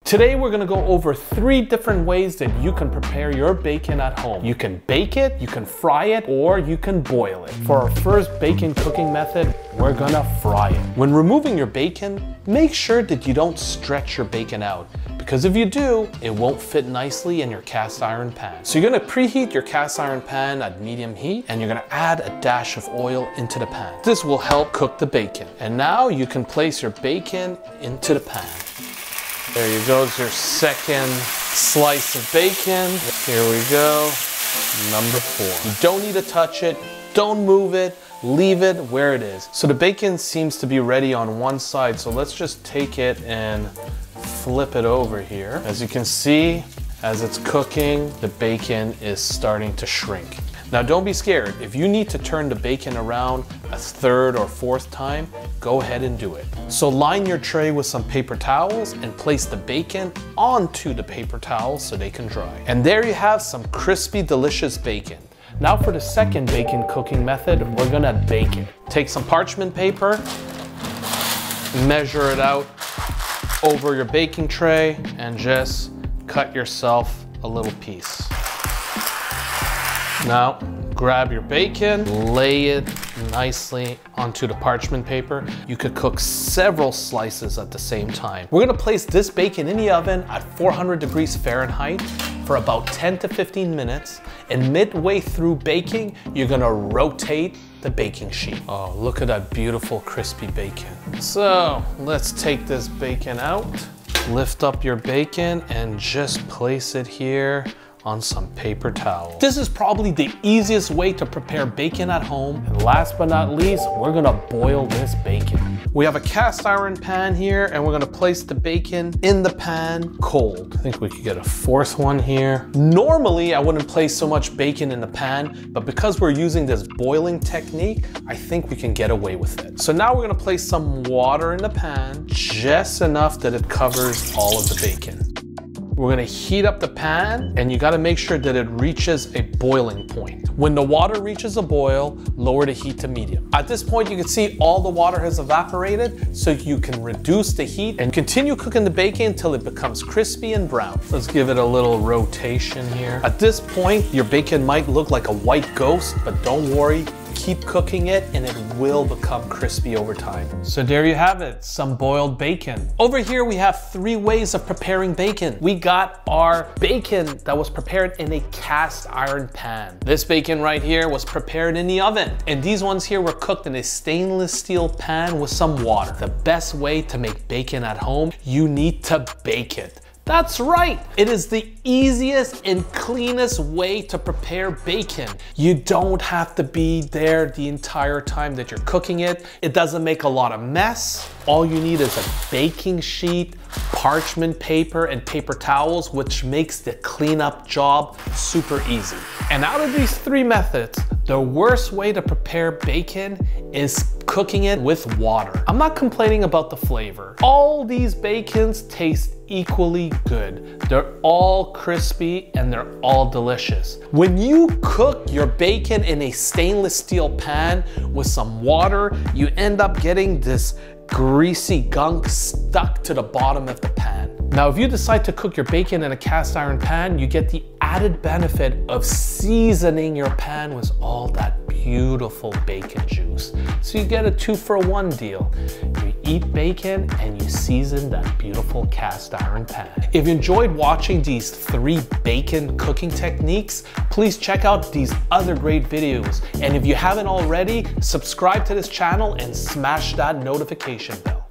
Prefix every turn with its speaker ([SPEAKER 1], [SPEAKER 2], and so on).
[SPEAKER 1] Today we're gonna go over 3 different ways that you can prepare your bacon at home. You can bake it, you can fry it, or you can boil it. For our first bacon cooking method, we're gonna fry it. When removing your bacon, make sure that you don't stretch your bacon out, because if you do, it won't fit nicely in your cast iron pan. So you're gonna preheat your cast iron pan at medium heat, and you're gonna add a dash of oil into the pan. This will help cook the bacon. And now you can place your bacon into the pan. There you go, your second slice of bacon. Here we go, number 4. You don't need to touch it, don't move it, leave it where it is. So the bacon seems to be ready on one side, so let's just take it and flip it over here. As you can see, as it's cooking, the bacon is starting to shrink. Now don't be scared. If you need to turn the bacon around a 3rd or 4th time, go ahead and do it. So line your tray with some paper towels and place the bacon onto the paper towels so they can dry. And there you have some crispy, delicious bacon. Now for the second bacon cooking method, we're gonna bake it. Take some parchment paper, measure it out over your baking tray, and just cut yourself a little piece. Now, grab your bacon, lay it nicely onto the parchment paper. You could cook several slices at the same time. We're gonna place this bacon in the oven at 400 degrees Fahrenheit for about 10 to 15 minutes. And midway through baking, you're gonna rotate the baking sheet. Oh, look at that beautiful crispy bacon. So, let's take this bacon out. Lift up your bacon and just place it here on some paper towel. This is probably the easiest way to prepare bacon at home. And last but not least, we're gonna boil this bacon. We have a cast iron pan here, and we're gonna place the bacon in the pan cold. I think we could get a 4th one here. Normally, I wouldn't place so much bacon in the pan, but because we're using this boiling technique, I think we can get away with it. So now we're gonna place some water in the pan, just enough that it covers all of the bacon. We're gonna heat up the pan, and you gotta make sure that it reaches a boiling point. When the water reaches a boil, lower the heat to medium. At this point, you can see all the water has evaporated, so you can reduce the heat and continue cooking the bacon until it becomes crispy and brown. Let's give it a little rotation here. At this point, your bacon might look like a white ghost, but don't worry. Keep cooking it and it will become crispy over time. So there you have it, some boiled bacon. Over here we have 3 ways of preparing bacon. We got our bacon that was prepared in a cast iron pan. This bacon right here was prepared in the oven. And these ones here were cooked in a stainless steel pan with some water. The best way to make bacon at home, you need to bake it. That's right, it is the easiest and cleanest way to prepare bacon. You don't have to be there the entire time that you're cooking it. It doesn't make a lot of mess. All you need is a baking sheet, parchment paper, and paper towels, which makes the cleanup job super easy. And out of these 3 methods, the worst way to prepare bacon is cooking it with water. I'm not complaining about the flavor. All these bacons taste equally good. They're all crispy and they're all delicious. When you cook your bacon in a stainless steel pan with some water, you end up getting this greasy gunk stuck to the bottom of the pan. Now, if you decide to cook your bacon in a cast iron pan, you get the added benefit of seasoning your pan with all that beautiful bacon juice. So you get a 2-for-1 deal. You eat bacon and you season that beautiful cast iron pan. If you enjoyed watching these 3 bacon cooking techniques, please check out these other great videos. And if you haven't already, subscribe to this channel and smash that notification bell.